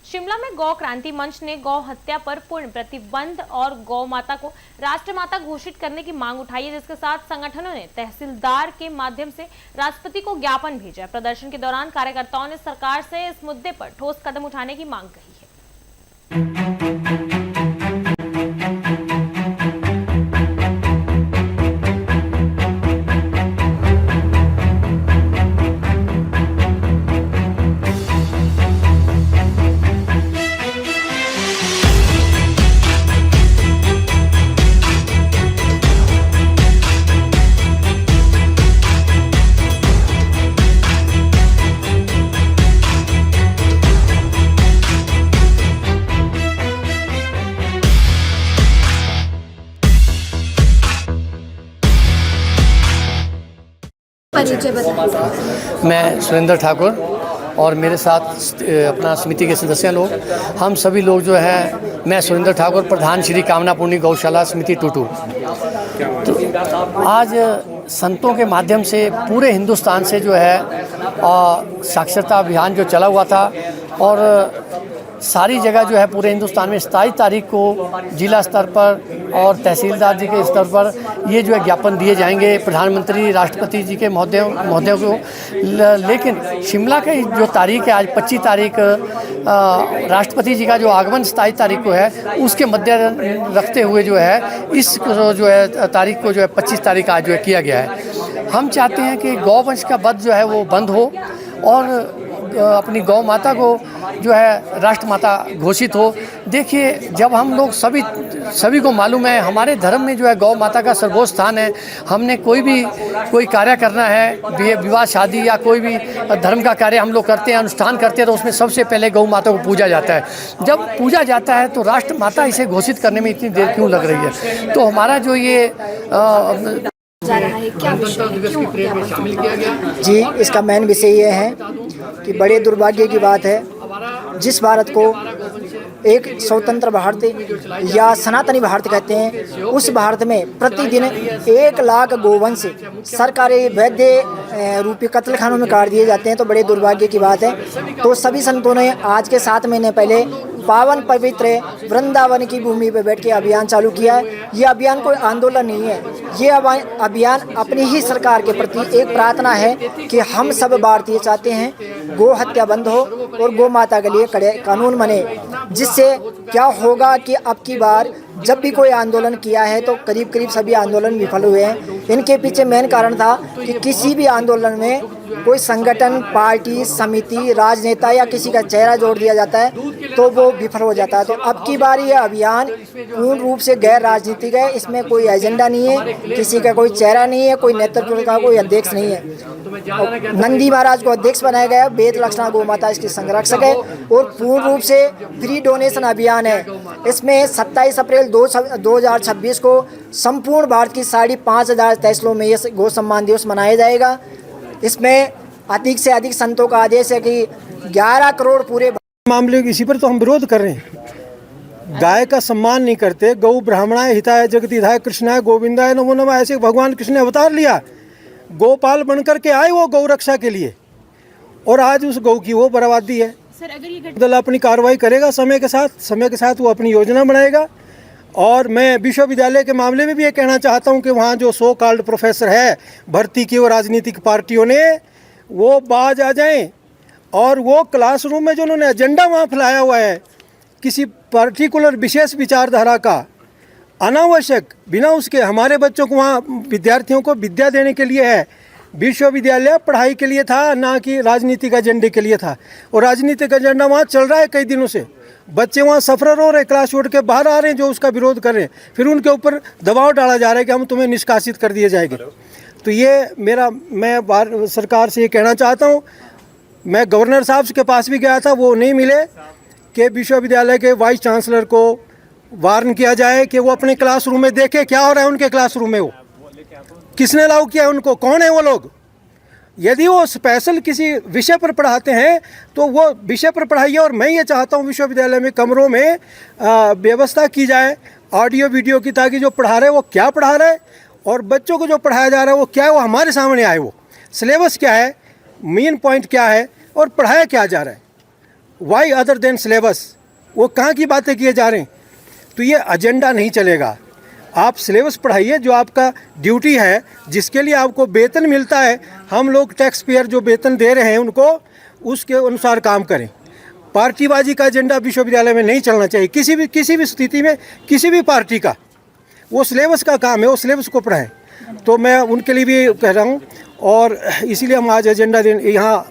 शिमला में गौ क्रांति मंच ने गौ हत्या पर पूर्ण प्रतिबंध और गौ माता को राष्ट्रमाता घोषित करने की मांग उठाई है, जिसके साथ संगठनों ने तहसीलदार के माध्यम से राष्ट्रपति को ज्ञापन भेजा। प्रदर्शन के दौरान कार्यकर्ताओं ने सरकार से इस मुद्दे पर ठोस कदम उठाने की मांग कही है। मैं सुरेंद्र ठाकुर और मेरे साथ अपना समिति के सदस्य लोग, हम सभी लोग जो है, मैं सुरेंद्र ठाकुर, प्रधान श्री कामनापूर्णी गौशाला समिति टूटू। तो आज संतों के माध्यम से पूरे हिंदुस्तान से जो है साक्षरता अभियान जो चला हुआ था और सारी जगह जो है पूरे हिंदुस्तान में 27 तारीख को जिला स्तर पर और तहसीलदार जी के स्तर पर ये जो है ज्ञापन दिए जाएंगे प्रधानमंत्री राष्ट्रपति जी के महोदयों को। लेकिन शिमला की जो तारीख है आज 25 तारीख राष्ट्रपति जी का जो आगमन 27 तारीख को है, उसके मध्य रखते हुए जो है इस जो है तारीख को जो है 25 तारीख आज जो है किया गया है। हम चाहते हैं कि गौवंश का वध जो है वो बंद हो और अपनी गौ माता को जो है राष्ट्रमाता घोषित हो। देखिए, जब हम लोग सभी को मालूम है हमारे धर्म में जो है गौ माता का सर्वोच्च स्थान है। हमने कोई कार्य करना है, विवाह शादी या कोई भी धर्म का कार्य हम लोग करते हैं, अनुष्ठान करते हैं, तो उसमें सबसे पहले गौ माता को पूजा जाता है। जब पूजा जाता है तो राष्ट्रमाता इसे घोषित करने में इतनी देर क्यों लग रही है? तो हमारा जो ये जा रहा है, क्या विषय है, क्यों शामिल किया गया? जी, इसका मेन विषय ये है कि बड़े दुर्भाग्य की बात है, जिस भारत को एक स्वतंत्र भारत या सनातनी भारत कहते हैं, उस भारत में प्रतिदिन 1 लाख गोवंश सरकारी वैध रूपी कत्लखानों में काट दिए जाते हैं। तो बड़े दुर्भाग्य की बात है। तो सभी संतों ने आज के 7 महीने पहले पावन पवित्र वृंदावन की भूमि पर बैठ के अभियान चालू किया है। ये अभियान कोई आंदोलन नहीं है, ये अभियान अपनी ही सरकार के प्रति एक प्रार्थना है कि हम सब भारतीय चाहते हैं गो हत्या बंद हो और गौ माता के लिए कड़े कानून बने। जिससे क्या होगा कि अब की बार जब भी कोई आंदोलन किया है तो करीब सभी आंदोलन विफल हुए हैं। इनके पीछे मेन कारण था कि किसी भी आंदोलन में कोई संगठन, पार्टी, समिति, राजनेता या किसी का चेहरा जोड़ दिया जाता है तो वो विफल हो जाता है। तो अब की बार ये अभियान पूर्ण रूप से गैर राजनीतिक है, इसमें कोई एजेंडा नहीं है, किसी का कोई चेहरा नहीं है, कोई नेतृत्व का कोई अध्यक्ष नहीं है। नंदी महाराज को अध्यक्ष बनाया गया, वेद लक्षणा गौ माता इसकी संरक्षक है और पूर्ण रूप से फ्री डोनेशन अभियान है। इसमें 27 अप्रैल 2026 को संपूर्ण भारत की 5,500 तहसीलों में ये गौ सम्मान दिवस मनाया जाएगा। इसमें अधिक से अधिक संतों का आदेश है कि 11 करोड़ पूरे मामले इसी पर तो हम विरोध कर रहे हैं। गाय का सम्मान नहीं करते। गौ ब्राह्मणाय हिताय जगतिधाय कृष्णाय गोविंदाय नमो नमः, ऐसे भगवान कृष्ण ने अवतार लिया, गोपाल बनकर के आए वो गौ रक्षा के लिए, और आज उस गौ की वो बर्बादी है। सर, अगर ये दल अपनी कार्रवाई करेगा समय के साथ वो अपनी योजना बनाएगा। और मैं विश्वविद्यालय के मामले में भी ये कहना चाहता हूँ कि वहाँ जो सो कॉल्ड प्रोफेसर है भर्ती की और राजनीतिक पार्टियों ने, वो बाज आ जाएं और वो क्लासरूम में जो उन्होंने एजेंडा वहाँ फैलाया हुआ है किसी पर्टिकुलर विशेष विचारधारा का, अनावश्यक बिना उसके हमारे बच्चों को वहाँ विद्यार्थियों को विद्या देने के लिए है। विश्वविद्यालय पढ़ाई के लिए था, ना कि राजनीतिक एजेंडे के लिए था। और राजनीतिक एजेंडा वहाँ चल रहा है कई दिनों से। बच्चे वहाँ सफर हो रहे, क्लास छोड़ के बाहर आ रहे हैं जो उसका विरोध कर रहे हैं, फिर उनके ऊपर दबाव डाला जा रहा है कि हम तुम्हें निष्कासित कर दिए जाएंगे। तो ये मैं सरकार से ये कहना चाहता हूँ। मैं गवर्नर साहब के पास भी गया था, वो नहीं मिले, कि विश्वविद्यालय के वाइस चांसलर को वार्न किया जाए कि वो अपने क्लासरूम में देखे क्या हो रहा है उनके क्लासरूम में, वो किसने लागू किया है उनको, कौन है वो लोग। यदि वो स्पेशल किसी विषय पर पढ़ाते हैं तो वो विषय पर पढ़ाइए। और मैं ये चाहता हूँ विश्वविद्यालय में कमरों में व्यवस्था की जाए ऑडियो वीडियो की, ताकि जो पढ़ा रहे वो क्या पढ़ा रहे और बच्चों को जो पढ़ाया जा रहा है वो क्या है, वो हमारे सामने आए। वो सिलेबस क्या है, मेन पॉइंट क्या है और पढ़ाया क्या जा रहा है। वाई अदर देन सिलेबस, वो कहाँ की बातें किए जा रहे हैं। तो ये एजेंडा नहीं चलेगा। आप सिलेबस पढ़ाइए, जो आपका ड्यूटी है, जिसके लिए आपको वेतन मिलता है, हम लोग टैक्स पेयर जो वेतन दे रहे हैं उनको, उसके अनुसार काम करें। पार्टीबाजी का एजेंडा विश्वविद्यालय में नहीं चलना चाहिए किसी भी स्थिति में, किसी भी पार्टी का। वो सिलेबस का काम है, वो सिलेबस को पढ़ाएं। तो मैं उनके लिए भी कह रहा हूँ, और इसीलिए हम आज एजेंडा यहाँ